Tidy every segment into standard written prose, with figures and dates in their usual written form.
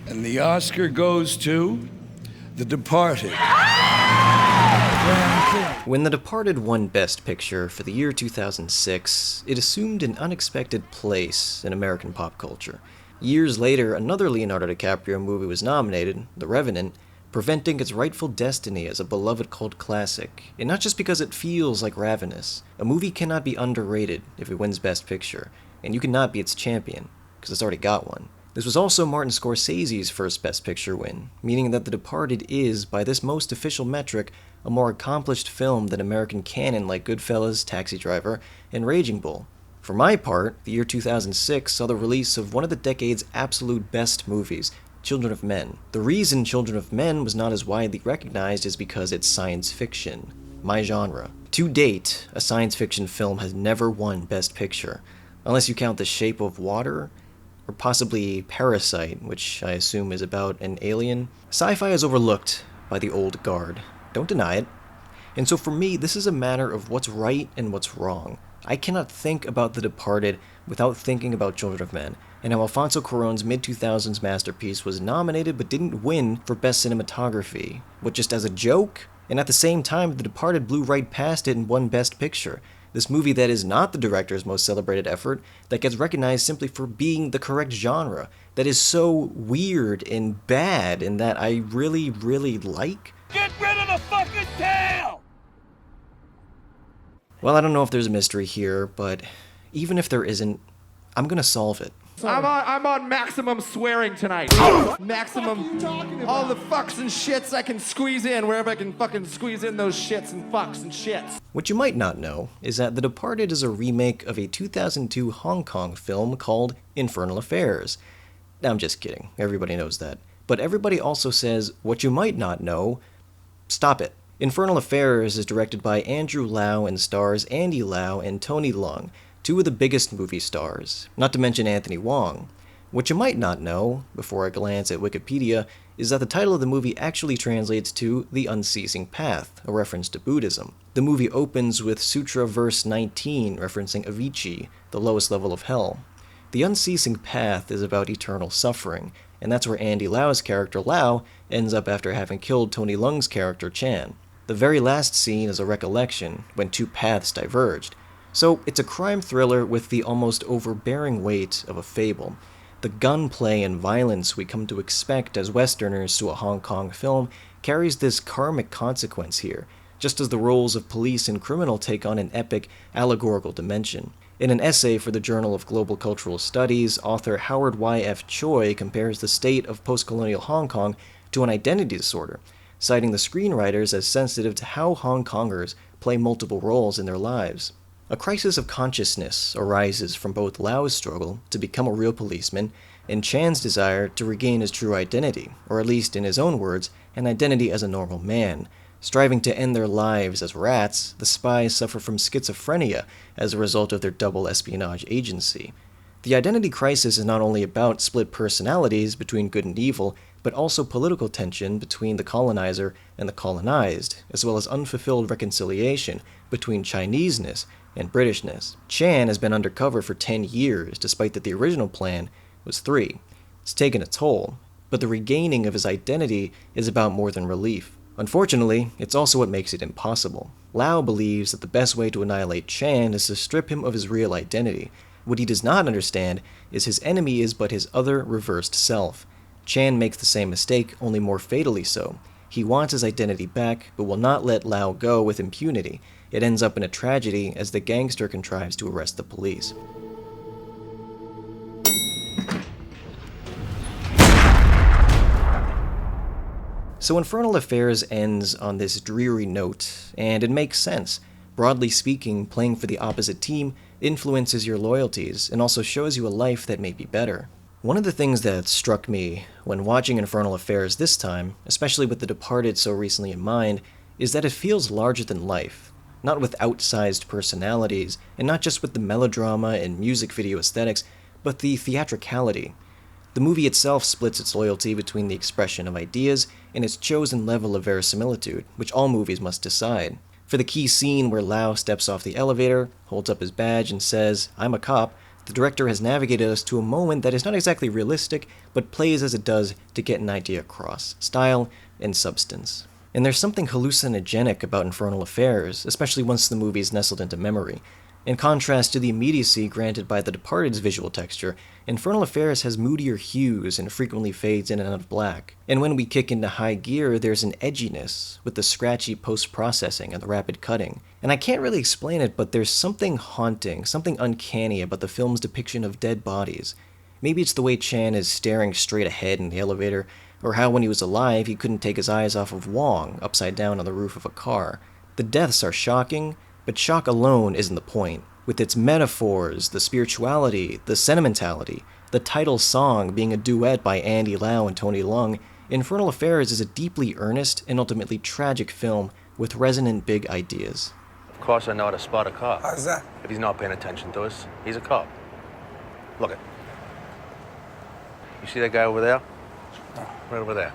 And the Oscar goes to The Departed. When The Departed won Best Picture for the year 2006, it assumed an unexpected place in American pop culture. Years later, another Leonardo DiCaprio movie was nominated, The Revenant, preventing its rightful destiny as a beloved cult classic, and not just because it feels like Ravenous. A movie cannot be underrated if it wins Best Picture, and you cannot be its champion, because it's already got one. This was also Martin Scorsese's first Best Picture win, meaning that The Departed is, by this most official metric, a more accomplished film than American canon like Goodfellas, Taxi Driver, and Raging Bull. For my part, the year 2006 saw the release of one of the decade's absolute best movies, Children of Men. The reason Children of Men was not as widely recognized is because it's science fiction, my genre. To date, a science fiction film has never won Best Picture, unless you count The Shape of Water, or possibly Parasite, which I assume is about an alien. Sci-fi is overlooked by the old guard. Don't deny it. And so for me, this is a matter of what's right and what's wrong. I cannot think about The Departed without thinking about Children of Men, and how Alfonso Cuarón's mid-2000s masterpiece was nominated but didn't win for Best Cinematography. What, just as a joke? And at the same time, The Departed blew right past it and won Best Picture. This movie that is not the director's most celebrated effort, that gets recognized simply for being the correct genre, that is so weird and bad and that I really, really like. Get rid of the fucking tail! Well, I don't know if there's a mystery here, but even if there isn't, I'm gonna solve it. I'm on maximum swearing tonight. Maximum, all the fucks and shits I can squeeze in wherever I can fucking squeeze in those shits and fucks and shits. What you might not know is that The Departed is a remake of a 2002 Hong Kong film called Infernal Affairs. Now, I'm just kidding, everybody knows that. But everybody also says, what you might not know, stop it. Infernal Affairs is directed by Andrew Lau and stars Andy Lau and Tony Leung, two of the biggest movie stars, not to mention Anthony Wong. What you might not know, before I glance at Wikipedia, is that the title of the movie actually translates to The Unceasing Path, a reference to Buddhism. The movie opens with Sutra verse 19, referencing Avicii, the lowest level of hell. The Unceasing Path is about eternal suffering, and that's where Andy Lau's character Lau ends up after having killed Tony Leung's character Chan. The very last scene is a recollection, when two paths diverged. So it's a crime thriller with the almost overbearing weight of a fable. The gunplay and violence we come to expect as Westerners to a Hong Kong film carries this karmic consequence here, just as the roles of police and criminal take on an epic, allegorical dimension. In an essay for the Journal of Global Cultural Studies, author Howard Y.F. Choi compares the state of post-colonial Hong Kong to an identity disorder, citing the screenwriters as sensitive to how Hong Kongers play multiple roles in their lives. A crisis of consciousness arises from both Lau's struggle to become a real policeman and Chan's desire to regain his true identity, or at least in his own words, an identity as a normal man. Striving to end their lives as rats, the spies suffer from schizophrenia as a result of their double espionage agency. The identity crisis is not only about split personalities between good and evil, but also political tension between the colonizer and the colonized, as well as unfulfilled reconciliation between Chineseness and Britishness. Chan has been undercover for 10 years, despite that the original plan was 3. It's taken a toll, but the regaining of his identity is about more than relief. Unfortunately, it's also what makes it impossible. Lau believes that the best way to annihilate Chan is to strip him of his real identity. What he does not understand is his enemy is but his other reversed self. Chan makes the same mistake, only more fatally so. He wants his identity back, but will not let Lau go with impunity. It ends up in a tragedy as the gangster contrives to arrest the police. So Infernal Affairs ends on this dreary note, and it makes sense. Broadly speaking, playing for the opposite team influences your loyalties and also shows you a life that may be better. One of the things that struck me when watching Infernal Affairs this time, especially with The Departed so recently in mind, is that it feels larger than life. Not with outsized personalities, and not just with the melodrama and music video aesthetics, but the theatricality. The movie itself splits its loyalty between the expression of ideas and its chosen level of verisimilitude, which all movies must decide. For the key scene where Lau steps off the elevator, holds up his badge, and says, "I'm a cop," The director has navigated us to a moment that is not exactly realistic, but plays as it does to get an idea across, style and substance. And there's something hallucinogenic about Infernal Affairs, especially once the movie is nestled into memory. In contrast to the immediacy granted by The Departed's visual texture, Infernal Affairs has moodier hues and frequently fades in and out of black. And when we kick into high gear, there's an edginess, with the scratchy post-processing and the rapid cutting. And I can't really explain it, but there's something haunting, something uncanny about the film's depiction of dead bodies. Maybe it's the way Chan is staring straight ahead in the elevator, or how when he was alive he couldn't take his eyes off of Wong, upside down on the roof of a car. The deaths are shocking, but shock alone isn't the point. With its metaphors, the spirituality, the sentimentality, the title song being a duet by Andy Lau and Tony Leung, Infernal Affairs is a deeply earnest and ultimately tragic film with resonant big ideas. Of course I know how to spot a cop. How's that? If he's not paying attention to us, he's a cop. Look it. You see that guy over there? Right over there.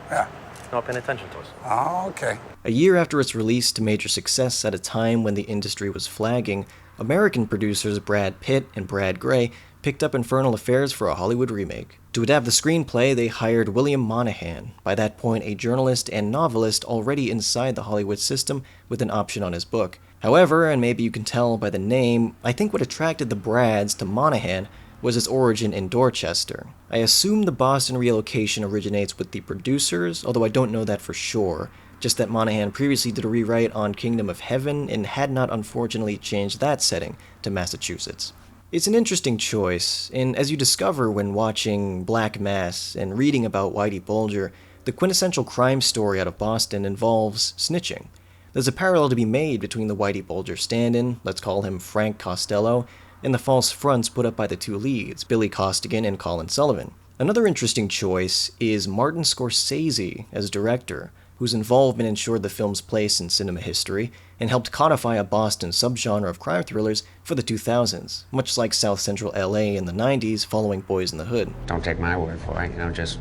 Yeah. Not paying attention to us. Oh, okay. A year after its release to major success at a time when the industry was flagging, American producers Brad Pitt and Brad Gray picked up Infernal Affairs for a Hollywood remake. To adapt the screenplay, they hired William Monahan, by that point a journalist and novelist already inside the Hollywood system with an option on his book. However, and maybe you can tell by the name, I think what attracted the Brads to Monahan was its origin in Dorchester. I assume the Boston relocation originates with the producers, although I don't know that for sure, just that Monahan previously did a rewrite on Kingdom of Heaven and had not unfortunately changed that setting to Massachusetts. It's an interesting choice, and as you discover when watching Black Mass and reading about Whitey Bulger, the quintessential crime story out of Boston involves snitching. There's a parallel to be made between the Whitey Bulger stand-in, let's call him Frank Costello, and the false fronts put up by the two leads, Billy Costigan and Colin Sullivan. Another interesting choice is Martin Scorsese as director, whose involvement ensured the film's place in cinema history and helped codify a Boston subgenre of crime thrillers for the 2000s, much like South Central LA in the 90s following Boys in the Hood. Don't take my word for it, just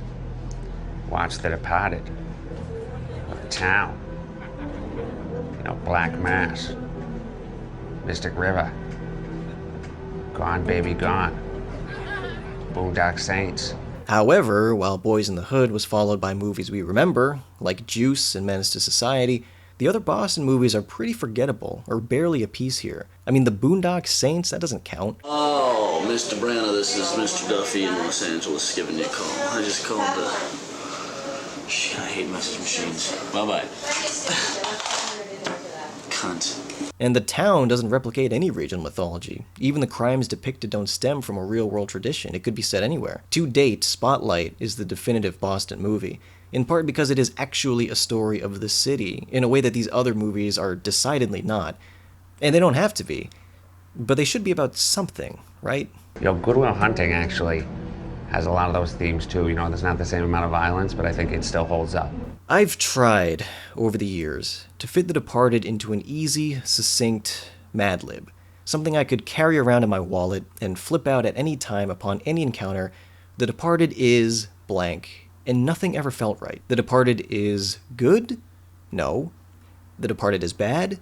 watch The Departed, or The Town, Black Mass, Mystic River, Gone Baby Gone, Boondock Saints. However, while Boys in the Hood was followed by movies we remember, like Juice and Menace to Society, the other Boston movies are pretty forgettable, or barely a piece here. I mean, the Boondock Saints, that doesn't count. Oh, Mr. Branno, this is Mr. Duffy in Los Angeles giving you a call. I just called the... Shit, I hate message machines. Bye-bye. Cunt. And The Town doesn't replicate any regional mythology. Even the crimes depicted don't stem from a real-world tradition. It could be set anywhere. To date, Spotlight is the definitive Boston movie, in part because it is actually a story of the city, in a way that these other movies are decidedly not. And they don't have to be. But they should be about something, right? Good Will Hunting actually has a lot of those themes too. There's not the same amount of violence, but I think it still holds up. I've tried, over the years, to fit The Departed into an easy, succinct Mad Lib. Something I could carry around in my wallet and flip out at any time upon any encounter. The Departed is blank, and nothing ever felt right. The Departed is good? No. The Departed is bad?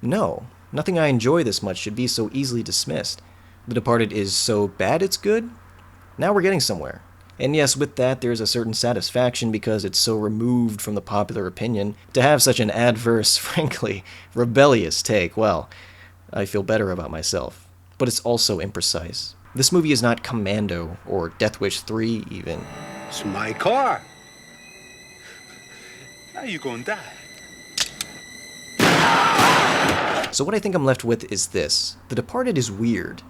No. Nothing I enjoy this much should be so easily dismissed. The Departed is so bad it's good? Now we're getting somewhere. And yes, with that, there's a certain satisfaction because it's so removed from the popular opinion. To have such an adverse, frankly, rebellious take, well, I feel better about myself. But it's also imprecise. This movie is not Commando, or Death Wish 3, even. It's my car. Now you gonna die. So what I think I'm left with is this. The Departed is weird,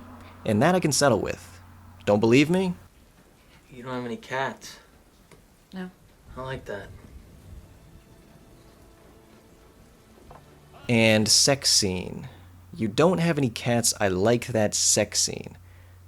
and that I can settle with. Don't believe me? You don't have any cats. No. I like that. And sex scene. You don't have any cats, I like that sex scene.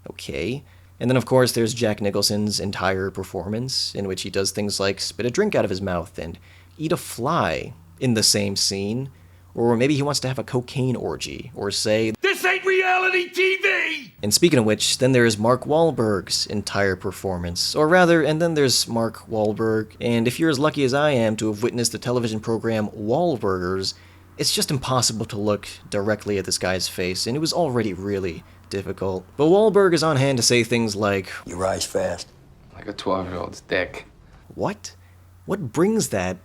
Okay. And then of course there's Jack Nicholson's entire performance, in which he does things like spit a drink out of his mouth and eat a fly in the same scene. Or maybe he wants to have a cocaine orgy, or say, This ain't reality TV! And speaking of which, then there's Mark Wahlberg's entire performance. Or rather, and then there's Mark Wahlberg, and if you're as lucky as I am to have witnessed the television program Wahlburgers, It's just impossible to look directly at this guy's face, and it was already really difficult. But Wahlberg is on hand to say things like, You rise fast. Like a 12-year-old's dick. What? What brings that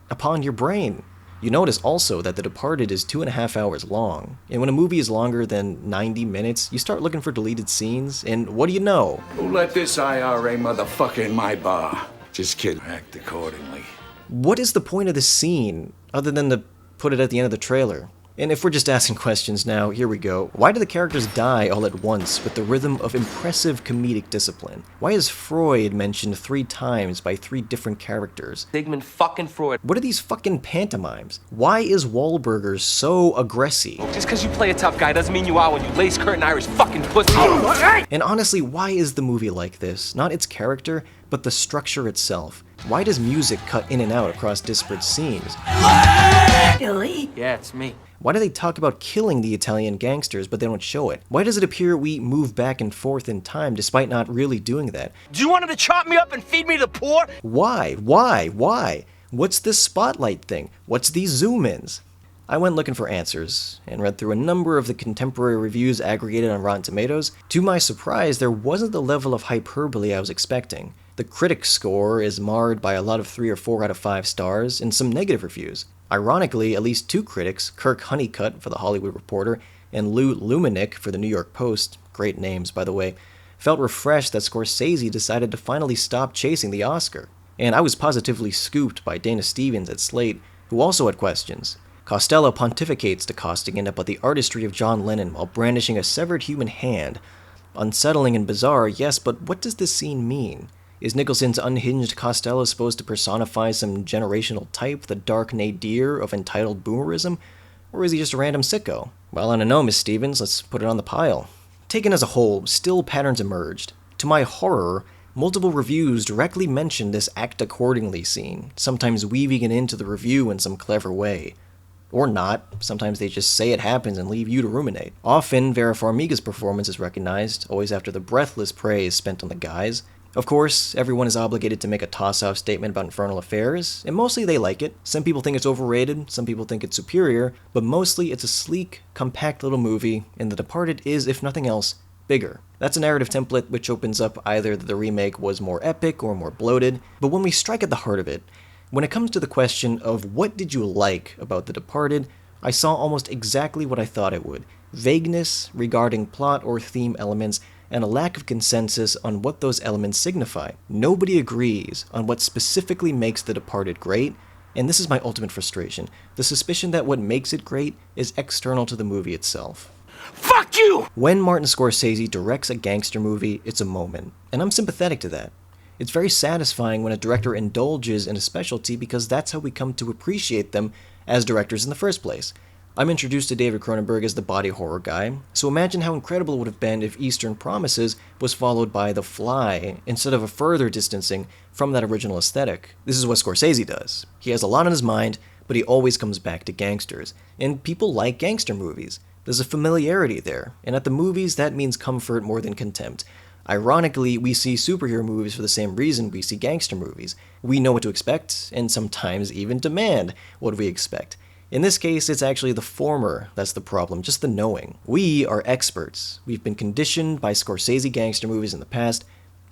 upon your brain? You notice also that The Departed is 2.5 hours long, and when a movie is longer than 90 minutes, you start looking for deleted scenes, and what do you know? Who let this IRA motherfucker in my bar? Just kidding. Act accordingly. What is the point of this scene, other than to put it at the end of the trailer? And if we're just asking questions now, here we go. Why do the characters die all at once with the rhythm of impressive comedic discipline? Why is Freud mentioned 3 times by 3 different characters? Sigmund fucking Freud. What are these fucking pantomimes? Why is Wahlburger so aggressive? Just because you play a tough guy doesn't mean you are when you lace curtain Irish fucking pussy. And honestly, why is the movie like this? Not its character, but the structure itself. Why does music cut in and out across disparate scenes? Yeah, it's me. Why do they talk about killing the Italian gangsters, but they don't show it? Why does it appear we move back and forth in time despite not really doing that? Do you want him to chop me up and feed me to the poor? Why? Why? What's this spotlight thing? What's these zoom-ins? I went looking for answers, and read through a number of the contemporary reviews aggregated on Rotten Tomatoes. To my surprise, there wasn't the level of hyperbole I was expecting. The critic score is marred by a lot of 3 or 4 out of 5 stars, and some negative reviews. Ironically, at least 2 critics, Kirk Honeycutt for The Hollywood Reporter, and Lou Lumenick for The New York Post, great names by the way, felt refreshed that Scorsese decided to finally stop chasing the Oscar. And I was positively scooped by Dana Stevens at Slate, who also had questions. Costello pontificates to Costigan about the artistry of John Lennon while brandishing a severed human hand. Unsettling and bizarre, yes, but what does this scene mean? Is Nicholson's unhinged Costello supposed to personify some generational type, the dark nadir of entitled boomerism? Or is he just a random sicko? Well, I don't know, Miss Stevens, let's put it on the pile. Taken as a whole, still patterns emerged. To my horror, multiple reviews directly mentioned this act accordingly scene, sometimes weaving it into the review in some clever way. Or not, sometimes they just say it happens and leave you to ruminate. Often, Vera Farmiga's performance is recognized, always after the breathless praise spent on the guys. Of course, everyone is obligated to make a toss-off statement about Infernal Affairs, and mostly they like it. Some people think it's overrated, some people think it's superior, but mostly it's a sleek, compact little movie, and The Departed is, if nothing else, bigger. That's a narrative template which opens up either that the remake was more epic or more bloated, but when we strike at the heart of it, when it comes to the question of what did you like about The Departed, I saw almost exactly what I thought it would. Vagueness regarding plot or theme elements, and a lack of consensus on what those elements signify. Nobody agrees on what specifically makes The Departed great, and this is my ultimate frustration, the suspicion that what makes it great is external to the movie itself. Fuck you! When Martin Scorsese directs a gangster movie, it's a moment, and I'm sympathetic to that. It's very satisfying when a director indulges in a specialty because that's how we come to appreciate them as directors in the first place. I'm introduced to David Cronenberg as the body horror guy, so imagine how incredible it would have been if Eastern Promises was followed by The Fly, instead of a further distancing from that original aesthetic. This is what Scorsese does. He has a lot on his mind, but he always comes back to gangsters. And people like gangster movies. There's a familiarity there, and at the movies that means comfort more than contempt. Ironically, we see superhero movies for the same reason we see gangster movies. We know what to expect, and sometimes even demand what we expect. In this case, it's actually the former that's the problem, just the knowing. We are experts. We've been conditioned by Scorsese gangster movies in the past.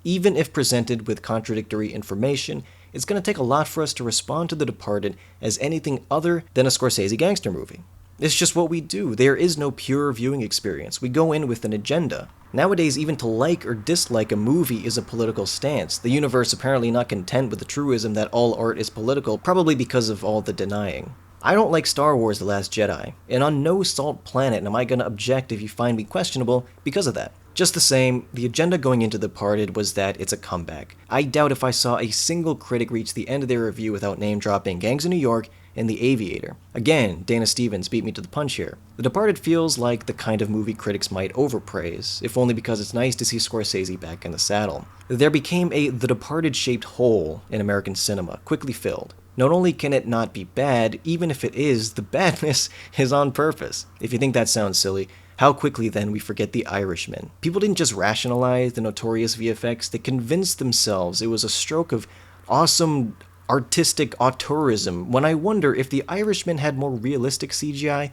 Even if presented with contradictory information, it's going to take a lot for us to respond to The Departed as anything other than a Scorsese gangster movie. It's just what we do. There is no pure viewing experience. We go in with an agenda. Nowadays, even to like or dislike a movie is a political stance. The universe apparently not content with the truism that all art is political, probably because of all the denying. I don't like Star Wars The Last Jedi, and on no salt planet am I going to object if you find me questionable because of that. Just the same, the agenda going into The Departed was that it's a comeback. I doubt if I saw a single critic reach the end of their review without name-dropping Gangs of New York and The Aviator. Again, Dana Stevens beat me to the punch here. The Departed feels like the kind of movie critics might overpraise, if only because it's nice to see Scorsese back in the saddle. There became a The Departed-shaped hole in American cinema, quickly filled. Not only can it not be bad, even if it is, the badness is on purpose. If you think that sounds silly, how quickly then we forget The Irishman. People didn't just rationalize the notorious VFX, they convinced themselves it was a stroke of awesome artistic auteurism when I wonder if The Irishman had more realistic CGI,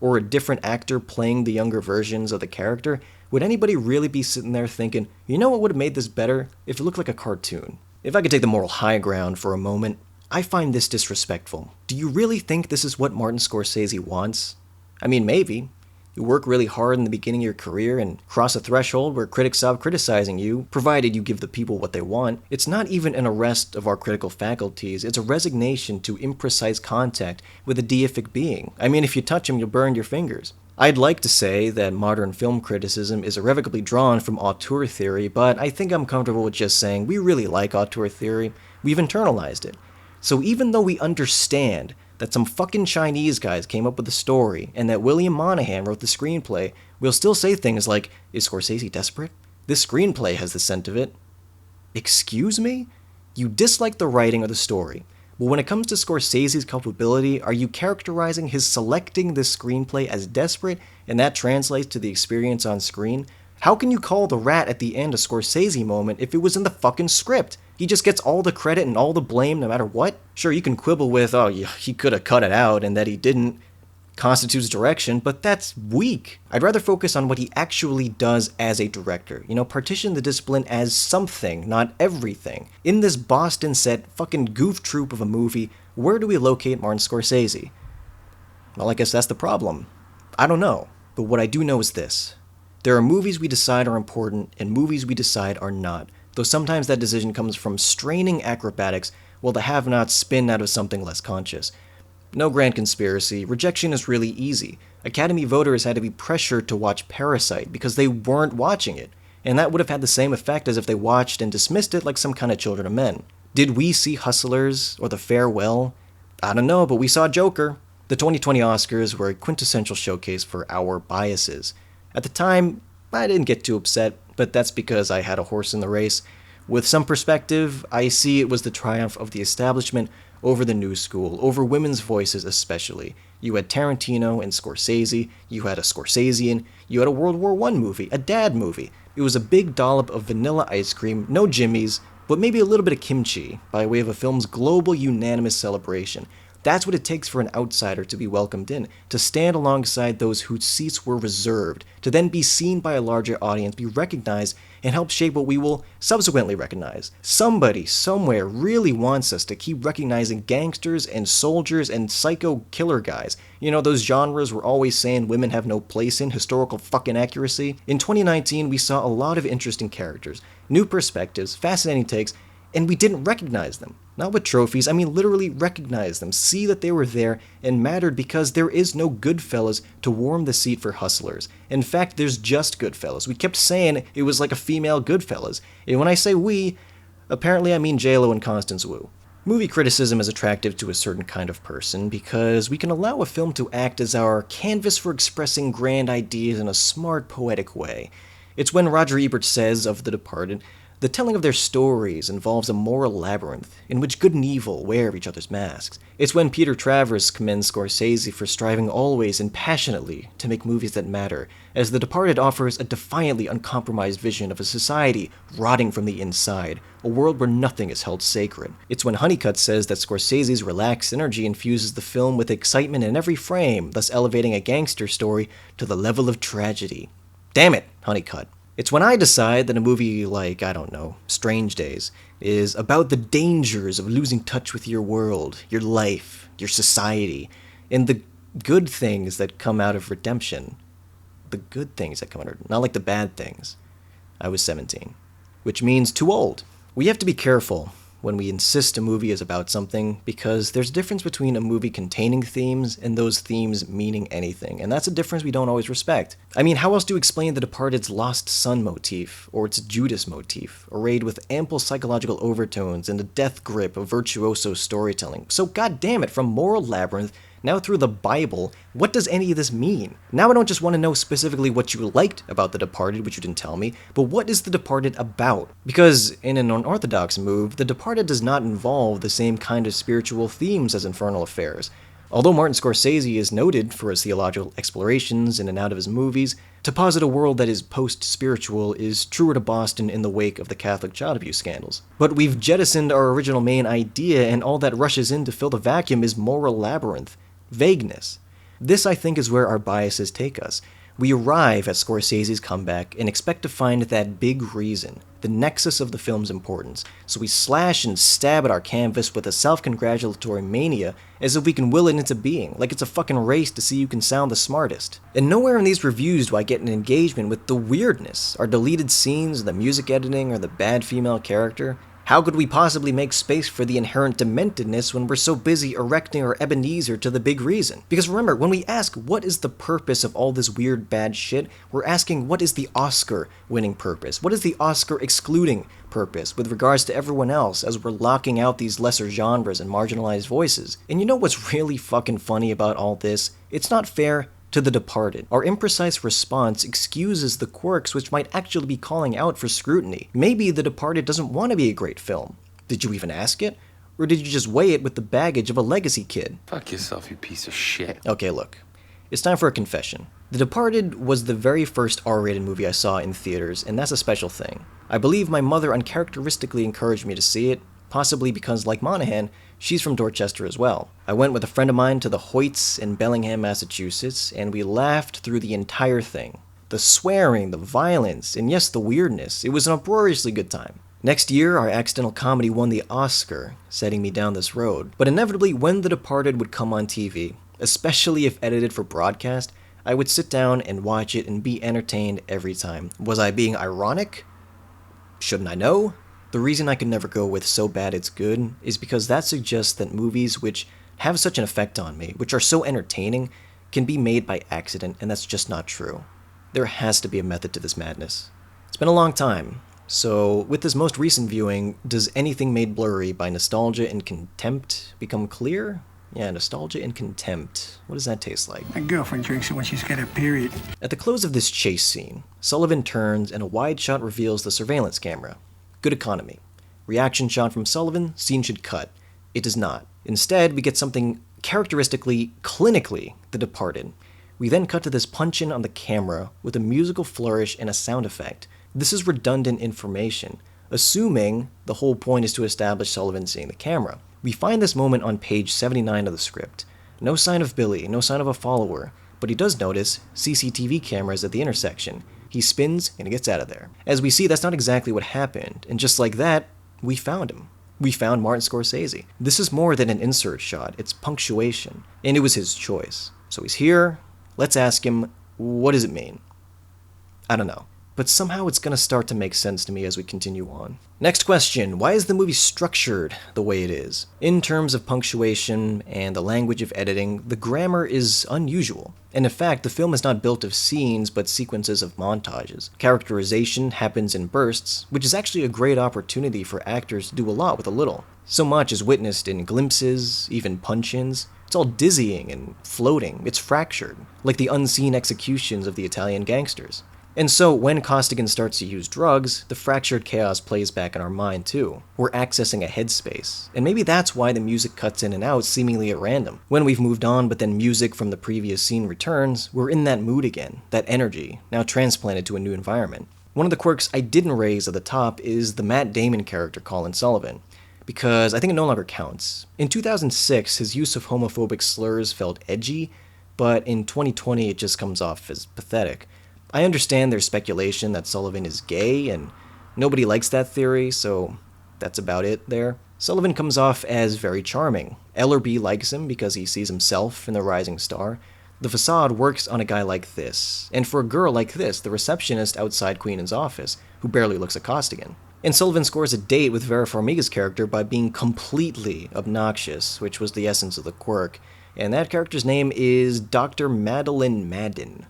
or a different actor playing the younger versions of the character, would anybody really be sitting there thinking, you know what would have made this better? If it looked like a cartoon. If I could take the moral high ground for a moment, I find this disrespectful. Do you really think this is what Martin Scorsese wants? I mean, maybe. You work really hard in the beginning of your career and cross a threshold where critics stop criticizing you, provided you give the people what they want. It's not even an arrest of our critical faculties, it's a resignation to imprecise contact with a deific being. I mean, if you touch him, you'll burn your fingers. I'd like to say that modern film criticism is irrevocably drawn from auteur theory, but I think I'm comfortable with just saying we really like auteur theory. We've internalized it. So even though we understand that some fucking Chinese guys came up with the story and that William Monahan wrote the screenplay, we'll still say things like, is Scorsese desperate? This screenplay has the scent of it. Excuse me? You dislike the writing or the story, but when it comes to Scorsese's culpability, are you characterizing his selecting this screenplay as desperate, and that translates to the experience on screen? How can you call the rat at the end a Scorsese moment if it was in the fucking script? He just gets all the credit and all the blame no matter what? Sure, you can quibble with, oh, he could have cut it out and that he didn't constitutes direction, but that's weak. I'd rather focus on what he actually does as a director. You know, partition the discipline as something, not everything. In this Boston set fucking goof troop of a movie, where do we locate Martin Scorsese? Well, I guess that's the problem. I don't know, but what I do know is this. There are movies we decide are important and movies we decide are not, though sometimes that decision comes from straining acrobatics while the have-nots spin out of something less conscious. No grand conspiracy, rejection is really easy. Academy voters had to be pressured to watch Parasite because they weren't watching it, and that would have had the same effect as if they watched and dismissed it like some kind of Children of Men. Did we see Hustlers or The Farewell? I don't know, but we saw Joker. The 2020 Oscars were a quintessential showcase for our biases. At the time, I didn't get too upset, but that's because I had a horse in the race. With some perspective, I see it was the triumph of the establishment over the new school, over women's voices especially. You had Tarantino and Scorsese, you had a Scorsesean, you had a World War I movie, a dad movie. It was a big dollop of vanilla ice cream, no Jimmy's, but maybe a little bit of kimchi, by way of a film's global unanimous celebration. That's what it takes for an outsider to be welcomed in, to stand alongside those whose seats were reserved, to then be seen by a larger audience, be recognized, and help shape what we will subsequently recognize. Somebody, somewhere, really wants us to keep recognizing gangsters and soldiers and psycho killer guys. You know, those genres we're always saying women have no place in, historical fucking accuracy. In 2019, we saw a lot of interesting characters, new perspectives, fascinating takes, and we didn't recognize them. Not with trophies, I mean literally recognize them, see that they were there and mattered because there is no Goodfellas to warm the seat for Hustlers. In fact, there's just Goodfellas. We kept saying it was like a female Goodfellas. And when I say we, apparently I mean J-Lo and Constance Wu. Movie criticism is attractive to a certain kind of person because we can allow a film to act as our canvas for expressing grand ideas in a smart, poetic way. It's when Roger Ebert says of The Departed, the telling of their stories involves a moral labyrinth in which good and evil wear each other's masks. It's when Peter Travers commends Scorsese for striving always and passionately to make movies that matter, as The Departed offers a defiantly uncompromised vision of a society rotting from the inside, a world where nothing is held sacred. It's when Honeycutt says that Scorsese's relaxed energy infuses the film with excitement in every frame, thus elevating a gangster story to the level of tragedy. Damn it, Honeycutt. It's when I decide that a movie like, I don't know, Strange Days, is about the dangers of losing touch with your world, your life, your society, and the good things that come out of redemption. The good things that come out of, not like the bad things. I was 17, which means too old. We have to be careful when we insist a movie is about something, because there's a difference between a movie containing themes and those themes meaning anything, and that's a difference we don't always respect. I mean, how else do you explain The Departed's lost son motif, or its Judas motif, arrayed with ample psychological overtones and the death grip of virtuoso storytelling? So goddammit, from Moral Labyrinth, now through the Bible, what does any of this mean? Now I don't just want to know specifically what you liked about The Departed, which you didn't tell me, but what is The Departed about? Because in an unorthodox move, The Departed does not involve the same kind of spiritual themes as Infernal Affairs. Although Martin Scorsese is noted for his theological explorations in and out of his movies, to posit a world that is post-spiritual is truer to Boston in the wake of the Catholic child abuse scandals. But we've jettisoned our original main idea, and all that rushes in to fill the vacuum is moral labyrinth, vagueness. This, I think, is where our biases take us. We arrive at Scorsese's comeback and expect to find that big reason, the nexus of the film's importance, so we slash and stab at our canvas with a self-congratulatory mania as if we can will it into being, like it's a fucking race to see who can sound the smartest. And nowhere in these reviews do I get an engagement with the weirdness, our deleted scenes, the music editing, or the bad female character. How could we possibly make space for the inherent dementedness when we're so busy erecting our Ebenezer to the big reason? Because remember, when we ask what is the purpose of all this weird bad shit, we're asking what is the Oscar-winning purpose? What is the Oscar-excluding purpose with regards to everyone else as we're locking out these lesser genres and marginalized voices? And you know what's really fucking funny about all this? It's not fair to The Departed. Our imprecise response excuses the quirks which might actually be calling out for scrutiny. Maybe The Departed doesn't want to be a great film. Did you even ask it? Or did you just weigh it with the baggage of a legacy kid? Fuck yourself, you piece of shit. Okay, look. It's time for a confession. The Departed was the very first R-rated movie I saw in theaters, and that's a special thing. I believe my mother uncharacteristically encouraged me to see it, possibly because, like Monahan, she's from Dorchester as well. I went with a friend of mine to the Hoyts in Bellingham, Massachusetts, and we laughed through the entire thing. The swearing, the violence, and yes, the weirdness. It was an uproariously good time. Next year, our accidental comedy won the Oscar, setting me down this road. But inevitably, when The Departed would come on TV, especially if edited for broadcast, I would sit down and watch it and be entertained every time. Was I being ironic? Shouldn't I know? The reason I could never go with so bad it's good is because that suggests that movies which have such an effect on me, which are so entertaining, can be made by accident, and that's just not true. There has to be a method to this madness. It's been a long time, so with this most recent viewing, does anything made blurry by nostalgia and contempt become clear? Yeah, nostalgia and contempt. What does that taste like? My girlfriend drinks it when she's got her period. At the close of this chase scene, Sullivan turns and a wide shot reveals the surveillance camera. Good economy. Reaction shot from Sullivan, scene should cut. It does not. Instead, we get something characteristically, clinically, The Departed. We then cut to this punch-in on the camera with a musical flourish and a sound effect. This is redundant information, assuming the whole point is to establish Sullivan seeing the camera. We find this moment on page 79 of the script. No sign of Billy, no sign of a follower, but he does notice CCTV cameras at the intersection. He spins and gets out of there. As we see, that's not exactly what happened, and just like that, we found him. We found Martin Scorsese. This is more than an insert shot, it's punctuation, and it was his choice. So he's here, let's ask him, what does it mean? I don't know, but somehow it's gonna start to make sense to me as we continue on. Next question, why is the movie structured the way it is? In terms of punctuation and the language of editing, the grammar is unusual. And in fact, the film is not built of scenes, but sequences of montages. Characterization happens in bursts, which is actually a great opportunity for actors to do a lot with a little. So much is witnessed in glimpses, even punch-ins. It's all dizzying and floating, it's fractured, like the unseen executions of the Italian gangsters. And so, when Costigan starts to use drugs, the fractured chaos plays back in our mind too. We're accessing a headspace, and maybe that's why the music cuts in and out seemingly at random. When we've moved on but then music from the previous scene returns, we're in that mood again, that energy, now transplanted to a new environment. One of the quirks I didn't raise at the top is the Matt Damon character Colin Sullivan, because I think it no longer counts. In 2006, his use of homophobic slurs felt edgy, but in 2020 it just comes off as pathetic. I understand there's speculation that Sullivan is gay, and nobody likes that theory, so that's about it there. Sullivan comes off as very charming. Ellerby likes him because he sees himself in the rising star. The facade works on a guy like this, and for a girl like this, the receptionist outside Queenan's office, who barely looks at Costigan. And Sullivan scores a date with Vera Farmiga's character by being completely obnoxious, which was the essence of the quirk, and that character's name is Dr. Madeline Madden.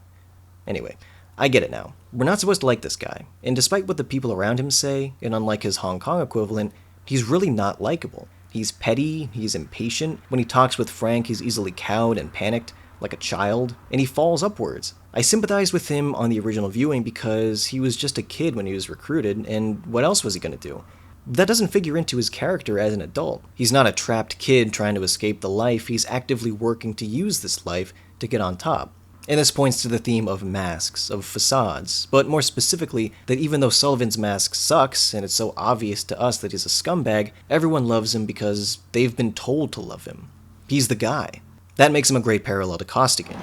Anyway, I get it now. We're not supposed to like this guy, and despite what the people around him say, and unlike his Hong Kong equivalent, he's really not likable. He's petty, he's impatient. When he talks with Frank, he's easily cowed and panicked, like a child, and he falls upwards. I sympathize with him on the original viewing because he was just a kid when he was recruited, and what else was he gonna do? That doesn't figure into his character as an adult. He's not a trapped kid trying to escape the life, he's actively working to use this life to get on top. And this points to the theme of masks, of facades, but more specifically, that even though Sullivan's mask sucks, and it's so obvious to us that he's a scumbag, everyone loves him because they've been told to love him. He's the guy. That makes him a great parallel to Costigan.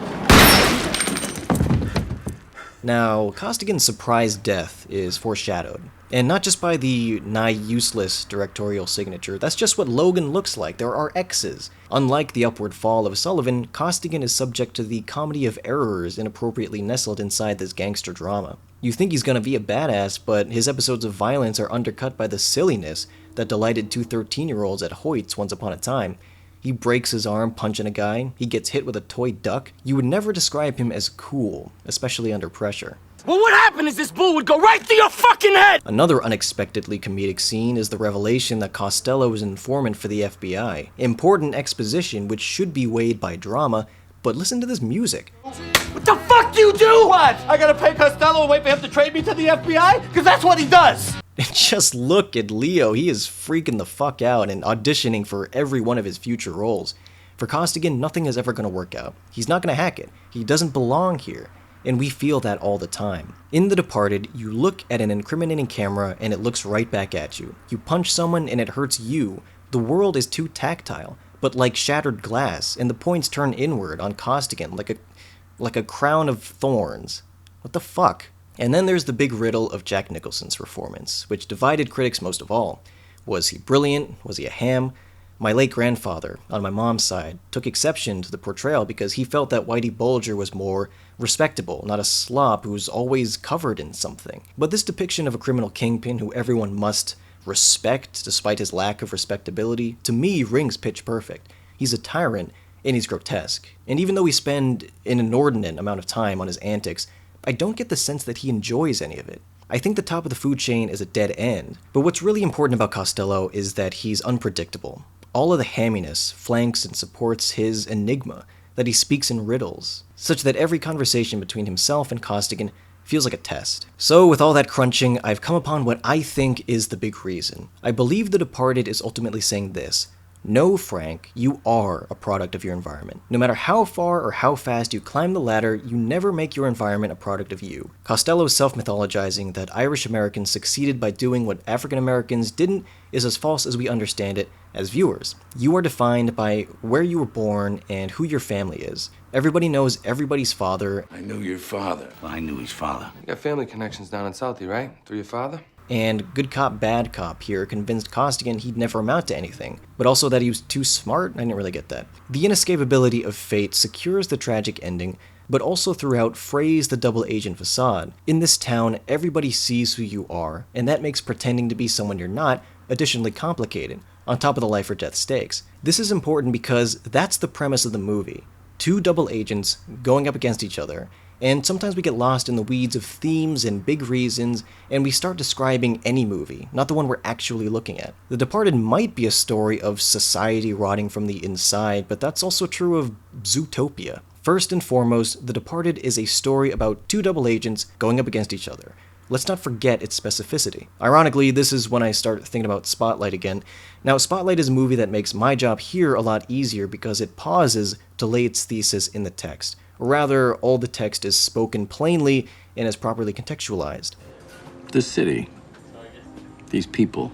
Now, Costigan's surprise death is foreshadowed, and not just by the nigh useless directorial signature, that's just what Logan looks like. There are X's. Unlike the upward fall of Sullivan, Costigan is subject to the comedy of errors inappropriately nestled inside this gangster drama. You think he's gonna be a badass, but his episodes of violence are undercut by the silliness that delighted two 13-year-olds at Hoyt's once upon a time. He breaks his arm punching a guy, he gets hit with a toy duck. You would never describe him as cool, especially under pressure. Well, what happened is this bull would go right through your fucking head! Another unexpectedly comedic scene is the revelation that Costello is an informant for the FBI. Important exposition which should be weighed by drama, but listen to this music. What the fuck you do? What? I gotta pay Costello and wait for him to trade me to the FBI? Because that's what he does! Just look at Leo, he is freaking the fuck out and auditioning for every one of his future roles. For Costigan, nothing is ever going to work out. He's not going to hack it. He doesn't belong here. And we feel that all the time. In The Departed, you look at an incriminating camera and it looks right back at you. You punch someone and it hurts you. The world is too tactile, but like shattered glass, and the points turn inward on Costigan like a crown of thorns. What the fuck? And then there's the big riddle of Jack Nicholson's performance, which divided critics most of all. Was he brilliant? Was he a ham? My late grandfather, on my mom's side, took exception to the portrayal because he felt that Whitey Bulger was more respectable, not a slop who's always covered in something. But this depiction of a criminal kingpin who everyone must respect despite his lack of respectability, to me rings pitch perfect. He's a tyrant, and he's grotesque. And even though we spend an inordinate amount of time on his antics, I don't get the sense that he enjoys any of it. I think the top of the food chain is a dead end, but what's really important about Costello is that he's unpredictable. All of the hamminess flanks and supports his enigma, that he speaks in riddles, such that every conversation between himself and Costigan feels like a test. So with all that crunching, I've come upon what I think is the big reason. I believe The Departed is ultimately saying this: no, Frank, you are a product of your environment. No matter how far or how fast you climb the ladder, you never make your environment a product of you. Costello's self-mythologizing that Irish Americans succeeded by doing what African Americans didn't is as false as we understand it as viewers. You are defined by where you were born and who your family is. Everybody knows everybody's father. I knew your father. Well, I knew his father. You got family connections down in Southie, right? Through your father? And good cop, bad cop here convinced Costigan he'd never amount to anything, but also that he was too smart. I didn't really get that. The inescapability of fate secures the tragic ending, but also throughout frays the double agent facade. In this town, everybody sees who you are, and that makes pretending to be someone you're not additionally complicated, on top of the life or death stakes. This is important because that's the premise of the movie. Two double agents going up against each other, and sometimes we get lost in the weeds of themes and big reasons, and we start describing any movie, not the one we're actually looking at. The Departed might be a story of society rotting from the inside, but that's also true of Zootopia. First and foremost, The Departed is a story about two double agents going up against each other. Let's not forget its specificity. Ironically, this is when I start thinking about Spotlight again. Now, Spotlight is a movie that makes my job here a lot easier because it pauses to lay its thesis in the text. Or rather, all the text is spoken plainly and is properly contextualized. This city, these people,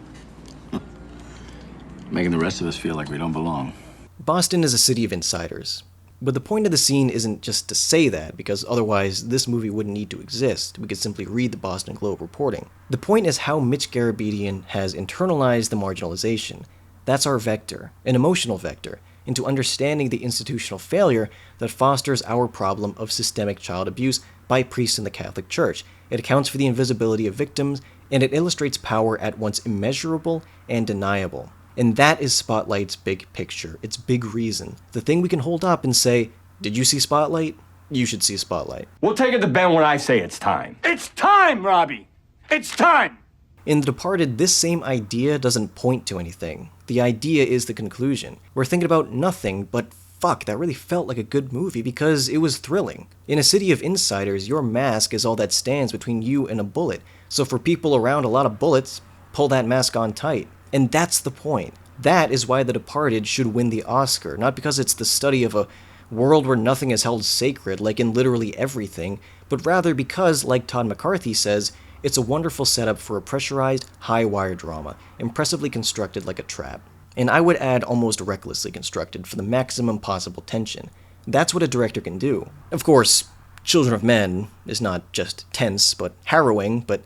making the rest of us feel like we don't belong. Boston is a city of insiders. But the point of the scene isn't just to say that, because otherwise this movie wouldn't need to exist. We could simply read the Boston Globe reporting. The point is how Mitch Garabedian has internalized the marginalization. That's our vector, an emotional vector, into understanding the institutional failure that fosters our problem of systemic child abuse by priests in the Catholic Church. It accounts for the invisibility of victims, and it illustrates power at once immeasurable and deniable. And that is Spotlight's big picture, its big reason. The thing we can hold up and say, did you see Spotlight? You should see Spotlight. We'll take it to Ben when I say it's time. It's time, Robbie! It's time! In The Departed, this same idea doesn't point to anything. The idea is the conclusion. We're thinking about nothing, but fuck, that really felt like a good movie because it was thrilling. In a city of insiders, your mask is all that stands between you and a bullet. So for people around a lot of bullets, pull that mask on tight. And that's the point. That is why The Departed should win the Oscar, not because it's the study of a world where nothing is held sacred, like in literally everything, but rather because, like Todd McCarthy says, it's a wonderful setup for a pressurized, high-wire drama, impressively constructed like a trap. And I would add almost recklessly constructed for the maximum possible tension. That's what a director can do. Of course, Children of Men is not just tense, but harrowing, but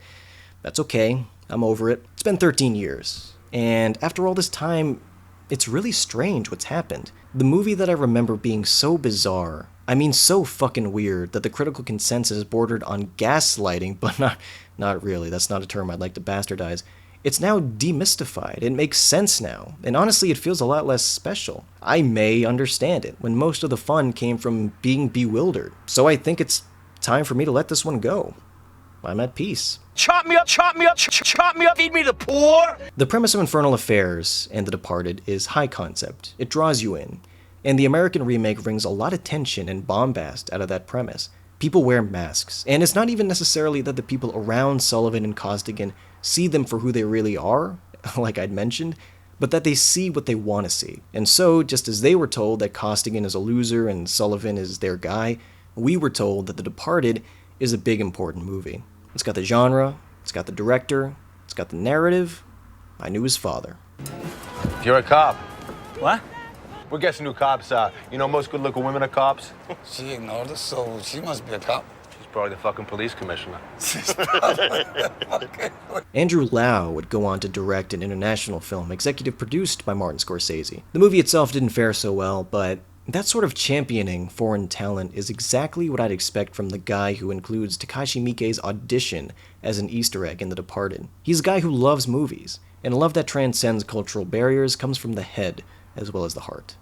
that's okay. I'm over it. It's been 13 years. And after all this time, it's really strange what's happened. The movie that I remember being so bizarre, I mean so fucking weird, that the critical consensus bordered on gaslighting, but not really, that's not a term I'd like to bastardize. It's now demystified, it makes sense now, and honestly it feels a lot less special. I may understand it, when most of the fun came from being bewildered. So I think it's time for me to let this one go. I'm at peace. Chop me up, chop me up, chop me up, feed me the poor! The premise of Infernal Affairs and The Departed is high concept. It draws you in. And the American remake brings a lot of tension and bombast out of that premise. People wear masks, and it's not even necessarily that the people around Sullivan and Costigan see them for who they really are, like I'd mentioned, but that they see what they want to see. And so, just as they were told that Costigan is a loser and Sullivan is their guy, we were told that The Departed is a big important movie. It's got the genre, it's got the director, it's got the narrative. I knew his father. You're a cop. What? We're guessing who cops are. You know most good-looking women are cops? She ignored us, so she must be a cop. She's probably the fucking police commissioner. Andrew Lau would go on to direct an international film executive produced by Martin Scorsese. The movie itself didn't fare so well, but that sort of championing foreign talent is exactly what I'd expect from the guy who includes Takashi Miike's audition as an Easter egg in The Departed. He's a guy who loves movies, and a love that transcends cultural barriers comes from the head as well as the heart.